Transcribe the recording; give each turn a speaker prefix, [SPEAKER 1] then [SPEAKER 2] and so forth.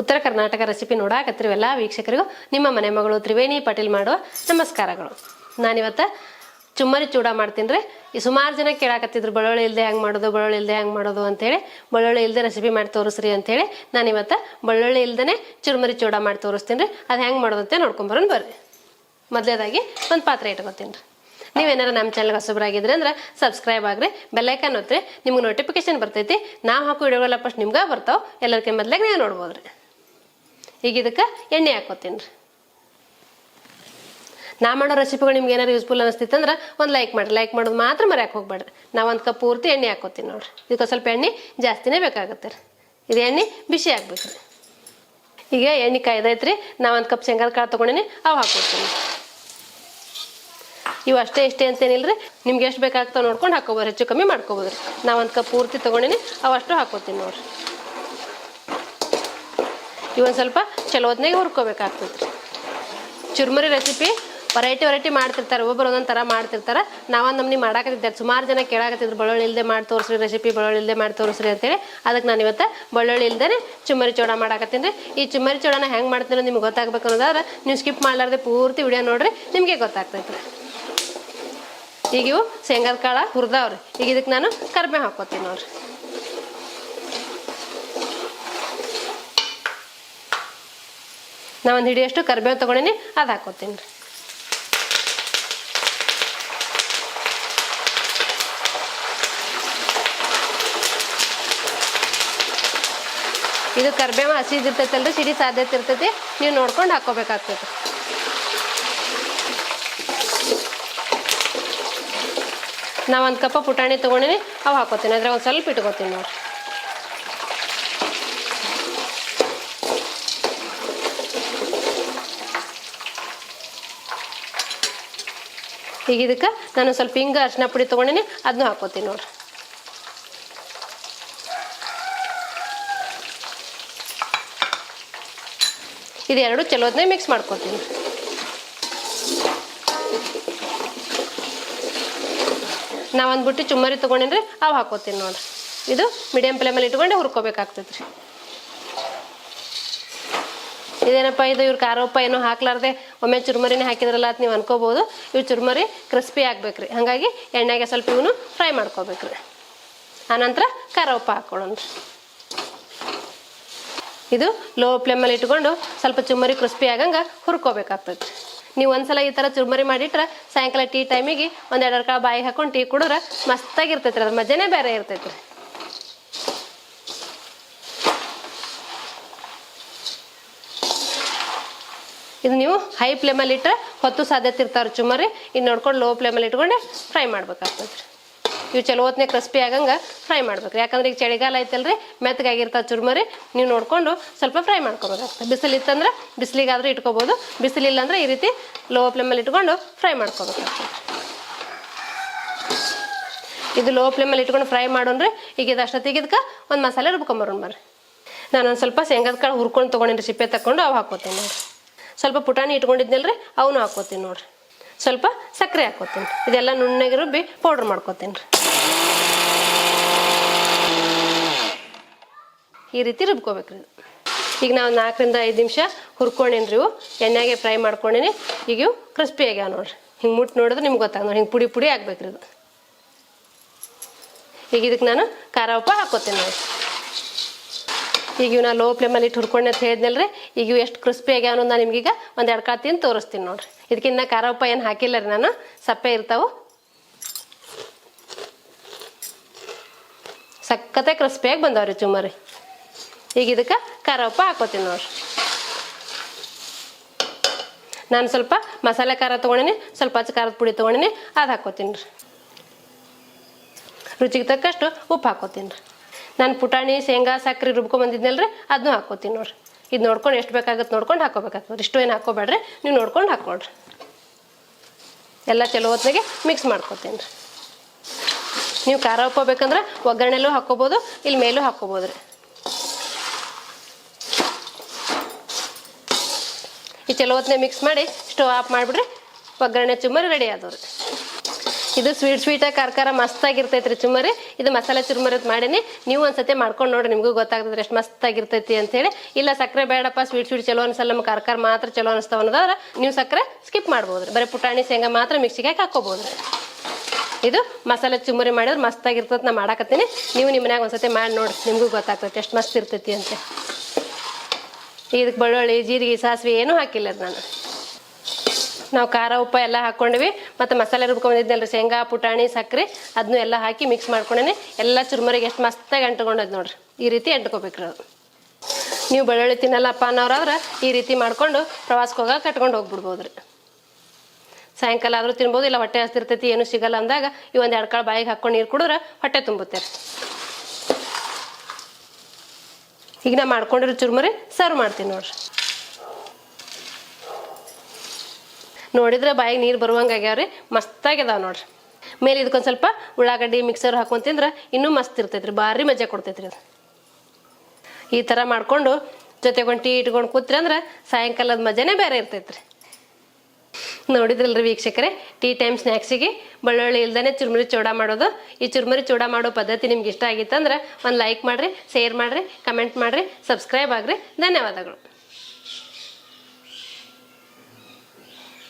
[SPEAKER 1] ಉತ್ತರ ಕರ್ನಾಟಕ ರೆಸಿಪಿ ನೋಡಾಕತ್ತಿರುವ ಎಲ್ಲ ವೀಕ್ಷಕರಿಗೂ ನಿಮ್ಮ ಮನೆ ಮಗಳು ತ್ರಿವೇಣಿ ಪಾಟೀಲ್ ಮಾಡುವ ನಮಸ್ಕಾರಗಳು. ನಾನಿವತ್ತು ಚುಮ್ಮರಿ ಚೂಡ ಮಾಡ್ತೀನಿ ರೀ. ಈ ಸುಮಾರು ಜನ ಕೇಳಾಕತ್ತಿದ್ರು ಬೆಳ್ಳುಳ್ಳಿ ಇಲ್ಲದೆ ಹೆಂಗೆ ಮಾಡೋದು ಅಂತೇಳಿ. ಬೆಳ್ಳುಳ್ಳಿ ಇಲ್ಲದೆ ರೆಸಿಪಿ ಮಾಡಿ ತೋರಿಸ್ರಿ ಅಂತೇಳಿ ನಾನಿವತ್ತು ಬೆಳ್ಳುಳ್ಳಿ ಇಲ್ಲದೇ ಚುರುಮರಿ ಚೂಡ ಮಾಡಿ ತೋರಿಸ್ತೀನಿ ರೀ. ಅದು ಹೆಂಗೆ ಮಾಡೋದು ಅಂತ ನೋಡ್ಕೊಂಬರೋಣ ಬರ್ರಿ. ಮೊದಲೇದಾಗಿ ಒಂದು ಪಾತ್ರೆ ಇಟ್ಕೊತೀನಿ ರೀ. ನೀವೇನಾರು ನಮ್ಮ ಚಾನಲ್ಗೆ ಹೊಸಬರಾಗಿದ್ರಿ ಅಂದ್ರೆ ಸಬ್ಸ್ಕ್ರೈಬ್ ಆಗ್ರಿ, ಬೆಲ್ಲೈಕನ್ ಒತ್ತಿರಿ, ನಿಮ್ಗೆ ನೋಟಿಫಿಕೇಶನ್ ಬರ್ತೈತಿ. ನಾವು ಹಾಕೋ ವಿಡಿಯೋಗಳೆಲ್ಲ ಫಸ್ಟ್ ನಿಮ್ಗೆ ಬರ್ತಾವೆ, ಎಲ್ಲರಿಗೂ ಮೊದಲಾಗ ನೀವು ನೋಡ್ಬೋದು ರೀ. ಈಗ ಇದಕ್ಕೆ ಎಣ್ಣೆ ಹಾಕೋತೀನಿ ರೀ. ನಾ ಮಾಡೋ ರೆಸಿಪಿಗಳು ನಿಮ್ಗೆ ಏನಾರು ಯೂಸ್ಫುಲ್ ಅನಿಸ್ತಿತ್ತು ಅಂದ್ರೆ ಒಂದು ಲೈಕ್ ಮಾಡಿರಿ. ಲೈಕ್ ಮಾಡೋದು ಮಾತ್ರ ಮರ್ಯಾಕೆ ಹೋಗ್ಬೇಡ್ರಿ. ನಾವು ಒಂದು ಕಪ್ ಪೂರ್ತಿ ಎಣ್ಣೆ ಹಾಕೋತೀನಿ ನೋಡ್ರಿ. ಇದಕ್ಕೆ ಸ್ವಲ್ಪ ಎಣ್ಣೆ ಜಾಸ್ತಿನೇ ಬೇಕಾಗುತ್ತೆ ರೀ. ಇದು ಎಣ್ಣೆ ಬಿಸಿ ಆಗ್ಬೇಕು ರೀ. ಈಗ ಎಣ್ಣೆ ಕಾಯ್ದೈತ್ರಿ. ನಾ ಒಂದು ಕಪ್ ಶೇಂಗಾದ ಕಾಳು ತೊಗೊಂಡಿನಿ, ಅವು ಹಾಕೋತೀನಿ. ಇವು ಅಷ್ಟೇ ಇಷ್ಟೇ ಅಂತೇನಿಲ್ಲ ರೀ, ನಿಮ್ಗೆ ಎಷ್ಟು ಬೇಕಾಗ್ತಾವೆ ನೋಡ್ಕೊಂಡು ಹಾಕೋಬೋದು, ಹೆಚ್ಚು ಕಮ್ಮಿ ಮಾಡ್ಕೋಬೋದು ರೀ. ನಾ ಒಂದು ಕಪ್ ಪೂರ್ತಿ ತೊಗೊಂಡಿನಿ, ಅವು ಅಷ್ಟು ಹಾಕೋತೀನಿ ನೋಡ್ರಿ. ಇವೊಂದು ಸ್ವಲ್ಪ ಚಲೋ ಹೊತ್ನಾಗೆ ಹುರ್ಕೋಬೇಕಾಗ್ತೈತೆ ರೀ. ಚುರುಮುರಿ ರೆಸಿಪಿ ವೆರೈಟಿ ಮಾಡ್ತಿರ್ತಾರೆ, ಒಬ್ಬರು ಒಂದೊಂದು ಥರ ಮಾಡ್ತಿರ್ತಾರೆ. ನಾವೊಂದು ನಮ್ನಿ ಮಾಡಾಕತ್ತಿದ್ದಾರೆ. ಸುಮಾರು ಜನ ಕೇಳಾಕತ್ತಿದ್ರು ಬೆಳ್ಳುಳ್ಳಿ ಇಲ್ಲದೆ ಮಾಡಿ ತೋರಿಸ್ರಿ ರೆಸಿಪಿ, ಬೆಳ್ಳುಳ್ಳಿ ಇಲ್ಲದೆ ಮಾಡಿ ತೋರಿಸ್ರಿ ಅಂತೇಳಿ. ಅದಕ್ಕೆ ನಾನು ಇವತ್ತು ಬೆಳ್ಳುಳ್ಳಿ ಇಲ್ಲದೇ ಚುಮ್ಮರಿ ಚೂಡ ಮಾಡಾಕತ್ತೀನಿ ರೀ. ಈ ಚುಮ್ಮರಿ ಚೂಡನ ಹೆಂಗೆ ಮಾಡ್ತೀನಿ ನಿಮ್ಗೆ ಗೊತ್ತಾಗಬೇಕು ಅನ್ನೋದಾದ್ರೆ ನೀವು ಸ್ಕಿಪ್ ಮಾಡಲಾರ್ದೆ ಪೂರ್ತಿ ವಿಡಿಯೋ ನೋಡ್ರಿ, ನಿಮಗೆ ಗೊತ್ತಾಗ್ತೈತೆ ರೀ. ಈಗ ಇವು ಶೇಂಗಾದ ಕಾಳು ಹುರಿದವ್ರಿ. ಈಗ ಇದಕ್ಕೆ ನಾನು ಕರಿಬೇವು ಹಾಕೋತೀನಿ ನೋಡ್ರಿ. ನಾ ಒಂದು ಹಿಡಿಯಷ್ಟು ಕರಿಬೇವು ತೊಗೊಂಡಿನಿ, ಅದು ಹಾಕೋತೀನಿ ರೀ. ಇದು ಕರಿಬೇವು ಹಸಿದಿರ್ತೈತಲ್ರಿ, ಸಿಡಿ ಸಾಧ್ಯತೆ ಇರ್ತೈತಿ, ನೀವು ನೋಡ್ಕೊಂಡು ಹಾಕೋಬೇಕಾಗ್ತೈತಿ. ನಾ ಒಂದು ಕಪ್ಪ ಪುಟಾಣಿ ತೊಗೊಂಡಿನಿ, ಅವು ಹಾಕೋತೀನಿ. ಅದ್ರಾಗ ಒಂದು ಸ್ವಲ್ಪ ಇಟ್ಕೋತೀನಿ ನೋಡ್ರಿ. ಈಗ ಇದಕ್ಕೆ ನಾನು ಸ್ವಲ್ಪ ಹಿಂಗ ಅರಿಶಿನ ಪುಡಿ ತೊಗೊಂಡಿನಿ, ಅದನ್ನೂ ಹಾಕೋತೀನಿ ನೋಡ್ರಿ. ಇದೆರಡು ಚಲೋ ಹೊತ್ನಾಗ ಮಿಕ್ಸ್ ಮಾಡ್ಕೊತೀನಿ. ನಾ ಒಂದು ಬುಟ್ಟಿ ಚುಮ್ಮರಿ ತೊಗೊಂಡಿನಿ, ಅವು ಹಾಕೋತೀನಿ ನೋಡ್ರಿ. ಇದು ಮೀಡಿಯಮ್ ಫ್ಲೇಮಲ್ಲಿ ಇಟ್ಕೊಂಡು ಹುರ್ಕೋಬೇಕಾಗ್ತೈತೆ ರೀ. ಇದೇನಪ್ಪ ಇದು ಇವ್ರು ಖಾರ ಉಪ್ಪ ಏನೋ ಹಾಕ್ಲಾರ್ದೆ ಒಮ್ಮೆ ಚುರುಮರಿನೇ ಹಾಕಿದ್ರಲ್ಲ ಅಂತ ನೀವು ಅನ್ಕೋಬೋದು. ಇವು ಚುರುಮರಿ ಕ್ರಿಸ್ಪಿ ಆಗ್ಬೇಕ್ರಿ. ಹಾಗಾಗಿ ಎಣ್ಣೆಗೆ ಸ್ವಲ್ಪ ಇವನು ಫ್ರೈ ಮಾಡ್ಕೋಬೇಕ್ರಿ. ಆನಂತರ ಖಾರ ಉಪ್ಪ ಹಾಕ್ಕೊಳ್ಳೋಣ. ಇದು ಲೋ ಫ್ಲೇಮಲ್ಲಿ ಇಟ್ಕೊಂಡು ಸ್ವಲ್ಪ ಚುಮ್ಮರಿ ಕ್ರಿಸ್ಪಿ ಆಗಂಗೆ ಹುರ್ಕೋಬೇಕಾಗ್ತೈತಿ. ನೀವು ಒಂದ್ಸಲ ಈ ಥರ ಚುರುಮರಿ ಮಾಡಿಟ್ರೆ ಸಾಯಂಕಾಲ ಟೀ ಟೈಮಿಗೆ ಒಂದೆರಡು ಕಾಳು ಬಾಯಿ ಹಾಕೊಂಡು ಟೀ ಕುಡಿದ್ರೆ ಮಸ್ತಾಗಿರ್ತೈತಿ ರೀ. ಅದ್ರ ಮಜಾನೇ ಬೇರೆ ಇರ್ತೈತಿ ರೀ. ಇದು ನೀವು ಹೈ ಫ್ಲೇಮಲ್ಲಿ ಇಟ್ಟರೆ ಹೊತ್ತು ಸಾಧ್ಯತೆ ಇರ್ತಾವ್ರಿ ಚುಮ್ಮರಿ. ಇನ್ನು ನೋಡ್ಕೊಂಡು ಲೋ ಫ್ಲೇಮಲ್ಲಿ ಇಟ್ಕೊಂಡೆ ಫ್ರೈ ಮಾಡ್ಬೇಕಾಗ್ತೈತೆ ರೀ. ಇವು ಚಲೋ ಹೊತ್ನಾಗ ಕ್ರಿಸ್ಪಿ ಆಗಂಗೆ ಫ್ರೈ ಮಾಡ್ಬೇಕು. ಯಾಕಂದ್ರೆ ಈಗ ಚಳಿಗಾಲ ಐತಲ್ರಿ, ಮೆತ್ತಗಾಗಿರ್ತಾವೆ ಚುರುಮರಿ. ನೀವು ನೋಡಿಕೊಂಡು ಸ್ವಲ್ಪ ಫ್ರೈ ಮಾಡ್ಕೋಬೇಕಾಗ್ತದೆ. ಬಿಸಿಲು ಇತ್ತಂದ್ರೆ ಬಿಸಿಲಿಗಾದ್ರೂ ಇಟ್ಕೋಬೋದು, ಬಿಸಿಲಿಲ್ಲ ಅಂದ್ರೆ ಈ ರೀತಿ ಲೋ ಫ್ಲೇಮಲ್ಲಿ ಇಟ್ಕೊಂಡು ಫ್ರೈ ಮಾಡ್ಕೋಬೇಕಾಗ್ತದೆ. ಇದು ಲೋ ಫ್ಲೇಮಲ್ಲಿ ಇಟ್ಕೊಂಡು ಫ್ರೈ ಮಾಡೋಣ್ರಿ. ಈಗ ಇದು ಅಷ್ಟೊತ್ತಿಗೆ ಇದಕ್ಕೆ ಒಂದು ಮಸಾಲೆ ರುಬ್ಕೊಂಬರೋಣ ಬರ್ರಿ. ನಾನೊಂದು ಸ್ವಲ್ಪ ಶೇಂಗಾದ ಕಾಳು ಹುರ್ಕೊಂಡು ತೊಗೊಂಡಿನಿ, ಸಿಪ್ಪೆ ತಗೊಂಡು ಅವು ಹಾಕೋತೀನಿ ನೋಡಿರಿ. ಸ್ವಲ್ಪ ಪುಟಾಣಿ ಇಟ್ಕೊಂಡಿದ್ನಲ್ರಿ, ಅವನು ಹಾಕೋತೀನಿ ನೋಡಿರಿ. ಸ್ವಲ್ಪ ಸಕ್ಕರೆ ಹಾಕೋತೀನಿ. ಇದೆಲ್ಲ ನುಣ್ಣಗೆ ರುಬ್ಬಿ ಪೌಡ್ರ್ ಮಾಡ್ಕೋತೀನಿ ರೀ. ಈ ರೀತಿ ರುಬ್ಕೋಬೇಕ್ರಿ. ಈಗ ನಾವು 4 ರಿಂದ 5 ನಿಮಿಷ ಹುರ್ಕೊಂಡೇನಿ ರೀ. ಇವು ಎಣ್ಣೆಗೆ ಫ್ರೈ ಮಾಡ್ಕೊಂಡೇನಿ. ಈಗ ಇವು ಕ್ರಿಸ್ಪಿ ಆಗ್ಯಾವ ನೋಡ್ರಿ. ಹಿಂಗೆ ಮುಟ್ಟು ನೋಡಿದ್ರೆ ನಿಮ್ಗೆ ಗೊತ್ತಾಗ ನೋಡಿ, ಹಿಂಗೆ ಪುಡಿ ಪುಡಿ ಆಗ್ಬೇಕ್ರಿ ಇದು. ಈಗ ಇದಕ್ಕೆ ನಾನು ಖಾರ ಉಪ್ಪ ಹಾಕೋತೀನಿ ನೋಡಿ. ಈಗ ಇವು ನಾ ಲೋ ಫ್ಲೇಮಲ್ಲಿ ಇಟ್ಟು ಹುರ್ಕೊಂಡೆ ಅಂತ ಹೇಳಿದ್ನಲ್ರಿ. ಈಗ ಇವು ಎಷ್ಟು ಕ್ರಿಸ್ಪಿ ಆಗ್ಯಾವ ಅನ್ನೋದು ನಾನು ನಿಮ್ಗೀಗ ಒಂದೆರಡು ಕಾಳು ತಿಂದು ತೋರಿಸ್ತೀನಿ ನೋಡ್ರಿ. ಇದಕ್ಕಿಂತ ಖಾರ ಉಪ್ಪ ಏನು ಹಾಕಿಲ್ಲ ರೀ ನಾನು, ಸಪ್ಪೆ ಇರ್ತಾವೆ. ಸಕ್ಕತ್ತೆ ಕ್ರಿಸ್ಪಿಯಾಗಿ ಬಂದವ್ರಿ ಚುಮ್ಮರಿ. ಈಗ ಇದಕ್ಕೆ ಖಾರ ಉಪ್ಪ ಹಾಕೋತೀನಿ ನೋಡ್ರಿ. ನಾನು ಸ್ವಲ್ಪ ಮಸಾಲೆ ಖಾರ ತೊಗೊಂಡಿನಿ, ಸ್ವಲ್ಪ ಹಚ್ಚ ಖಾರದ ಪುಡಿ ತೊಗೊಂಡಿನಿ, ಅದು ಹಾಕೋತೀನಿ ರೀ. ರುಚಿಗೆ ತಕ್ಕಷ್ಟು ಉಪ್ಪು ಹಾಕೋತೀನಿ ರೀ. ನಾನು ಪುಟಾಣಿ ಶೇಂಗಾ ಸಕ್ಕರೆ ರುಬ್ಕೊಂಬಂದಿದ್ನಲ್ರಿ, ಅದನ್ನೂ ಹಾಕೋತೀನಿ ನೋಡ್ರಿ. ಇದು ನೋಡ್ಕೊಂಡು ಎಷ್ಟು ಬೇಕಾಗುತ್ತೆ ನೋಡ್ಕೊಂಡು ಹಾಕೋಬೇಕಾಗ್ತದೆ. ಇಷ್ಟು ಏನು ಹಾಕೋಬೇಡ್ರಿ, ನೀವು ನೋಡ್ಕೊಂಡು ಹಾಕ್ಕೊಳ್ರಿ. ಎಲ್ಲ ಚಲೋ ಹೊತ್ನಾಗೆ ಮಿಕ್ಸ್ ಮಾಡ್ಕೋತೀನಿ ರೀ. ನೀವು ಖಾರ ಉಪ್ಪ ಬೇಕಂದ್ರೆ ಒಗ್ಗರಣೆಲ್ಲೂ ಹಾಕೋಬೋದು, ಇಲ್ಲಿ ಮೇಲೂ ಹಾಕೋಬೋದು ರೀ. ಈ ಚಲೋ ಹೊತ್ನಾಗ ಮಿಕ್ಸ್ ಮಾಡಿ ಸ್ಟವ್ ಆಫ್ ಮಾಡಿಬಿಡ್ರಿ. ಒಗ್ಗರಣೆ ಚುಮ್ಮರಿ ರೆಡಿ ಆದವ್ರಿ. ಇದು ಸ್ವೀಟಾಗಿ ಖಾರ ಮಸ್ತಾಗಿರ್ತೈತ್ರಿ ಚುಮ್ಮರಿ. ಇದು ಮಸಾಲೆ ಚುರ್ಮರಿ ಮಾಡೀನಿ. ನೀವು ಒಂದ್ಸತಿ ಮಾಡ್ಕೊಂಡು ನೋಡ್ರಿ, ನಿಮಗೂ ಗೊತ್ತಾಗ್ತದೆ ಎಷ್ಟು ಮಸ್ತಾಗಿರ್ತೈತಿ ಅಂತೇಳಿ. ಇಲ್ಲ ಸಕ್ಕರೆ ಬೇಡಪ್ಪ, ಸ್ವೀಟ್ ಚಲೋ ಅನ್ಸಲ್ಲ, ನಮ್ಮ ಖಾರ ಮಾತ್ರ ಚಲೋ ಅನಿಸ್ತಾವ ಅನ್ನೋದಾದ್ರೆ ನೀವು ಸಕ್ಕರೆ ಸ್ಕಿಪ್ ಮಾಡ್ಬೋದ್ರಿ. ಬರೀ ಪುಟಾಣಿ ಶೇಂಗಾ ಮಾತ್ರ ಮಿಕ್ಸಿಗೆ ಹಾಕೋಬೋದ್ರಿ. ಇದು ಮಸಾಲೆ ಚುಮ್ಮರಿ ಮಾಡಿದ್ರೆ ಮಸ್ತಾಗಿರ್ತೈತೆ. ನಾ ಮಾಡಾಕತ್ತೀನಿ, ನೀವು ನಿಮ್ಮ ಮನ್ಯಾಗ ಒಂದ್ಸತಿ ಮಾಡಿ ನೋಡ್ರಿ, ನಿಮಗೂ ಗೊತ್ತಾಗ್ತೈತಿ ಎಷ್ಟು ಮಸ್ತ್ ಇರ್ತೈತಿ ಅಂತ. ಇದಕ್ಕೆ ಬೆಳ್ಳುಳ್ಳಿ, ಜೀರಿಗೆ, ಸಾಸಿವೆ ಏನೂ ಹಾಕಿಲ್ಲ ನಾನು. ನಾವು ಖಾರ ಉಪ್ಪು ಎಲ್ಲ ಹಾಕ್ಕೊಂಡಿವಿ. ಮತ್ತು ಮಸಾಲೆ ರುಬ್ಕೊಂಡಿದ್ನಲ್ರಿ, ಶೇಂಗಾ, ಪುಟಾಣಿ, ಸಕ್ಕರೆ ಅದನ್ನೂ ಎಲ್ಲ ಹಾಕಿ ಮಿಕ್ಸ್ ಮಾಡ್ಕೊಂಡೇನೆ ಎಲ್ಲ ಚುರ್ಮರಿಗೆ ಎಷ್ಟು ಮಸ್ತಾಗಿ ಅಂಟ್ಕೊಂಡೈತೆ ನೋಡ್ರಿ. ಈ ರೀತಿ ಅಂಟ್ಕೋಬೇಕ್ರಿ ಅದು. ನೀವು ಬೆಳ್ಳುಳ್ಳಿ ತಿನ್ನಲ್ಲಪ್ಪ ಅನ್ನೋರಾದ್ರೆ ಈ ರೀತಿ ಮಾಡ್ಕೊಂಡು ಪ್ರವಾಸಕ್ಕೆ ಹೋಗಾಗ ಕಟ್ಕೊಂಡು ಹೋಗ್ಬಿಡ್ಬೋದ್ರಿ. ಸಾಯಂಕಾಲ ಆದರೂ ತಿನ್ಬೋದು, ಇಲ್ಲ ಹೊಟ್ಟೆ ಹಸ್ತಿರ್ತೈತಿ ಏನೂ ಸಿಗಲ್ಲ ಅಂದಾಗ ಈ ಒಂದು 2 ಕಾಳು ಬಾಯಿಗೆ ಹಾಕ್ಕೊಂಡು ನೀರು ಕುಡಿದ್ರೆ ಹೊಟ್ಟೆ ತುಂಬುತ್ತೆ. ಈಗ ನಾ ಮಾಡ್ಕೊಂಡಿರೋ ಚುರ್ಮರಿ ಸರ್ವ್ ಮಾಡ್ತೀನಿ ನೋಡ್ರಿ. ನೋಡಿದ್ರೆ ಬಾಯಿಗೆ ನೀರು ಬರುವಂಗೆ ಆಗ್ಯಾವ್ರಿ, ಮಸ್ತಾಗಿದಾವೆ ನೋಡ್ರಿ. ಮೇಲೆ ಇದಕ್ಕೊಂದು ಸ್ವಲ್ಪ ಉಳ್ಳಾಗಡ್ಡಿ ಮಿಕ್ಸರ್ ಹಾಕೊಂಡು ತಿಂದ್ರೆ ಇನ್ನೂ ಮಸ್ತ್ ಇರ್ತೈತ್ರಿ, ಭಾರಿ ಮಜಾ ಕೊಡ್ತೈತ್ರಿ ಅದು. ಈ ಥರ ಮಾಡ್ಕೊಂಡು ಜೊತೆಗೆ ಒಂದು ಟೀ ಇಟ್ಕೊಂಡು ಕೂತ್ರಿ ಅಂದ್ರೆ ಸಾಯಂಕಾಲದ ಮಜಾನೇ ಬೇರೆ ಇರ್ತೈತ್ರಿ. ನೋಡಿದ್ರಲ್ರಿ ವೀಕ್ಷಕರೇ, ಟೀ ಟೈಮ್ ಸ್ನ್ಯಾಕ್ಸಿಗೆ ಬೆಳ್ಳುಳ್ಳಿ ಇಲ್ದೇ ಚುರ್ಮುರಿ ಚೂಡ ಮಾಡೋದು. ಈ ಚುರ್ಮುರಿ ಚೂಡ ಮಾಡೋ ಪದ್ಧತಿ ನಿಮ್ಗೆ ಇಷ್ಟ ಆಗಿತ್ತಂದ್ರೆ ಒಂದು ಲೈಕ್ ಮಾಡಿರಿ, ಶೇರ್ ಮಾಡಿರಿ, ಕಮೆಂಟ್ ಮಾಡಿರಿ, ಸಬ್ಸ್ಕ್ರೈಬ್ ಆಗಿರಿ. ಧನ್ಯವಾದಗಳು.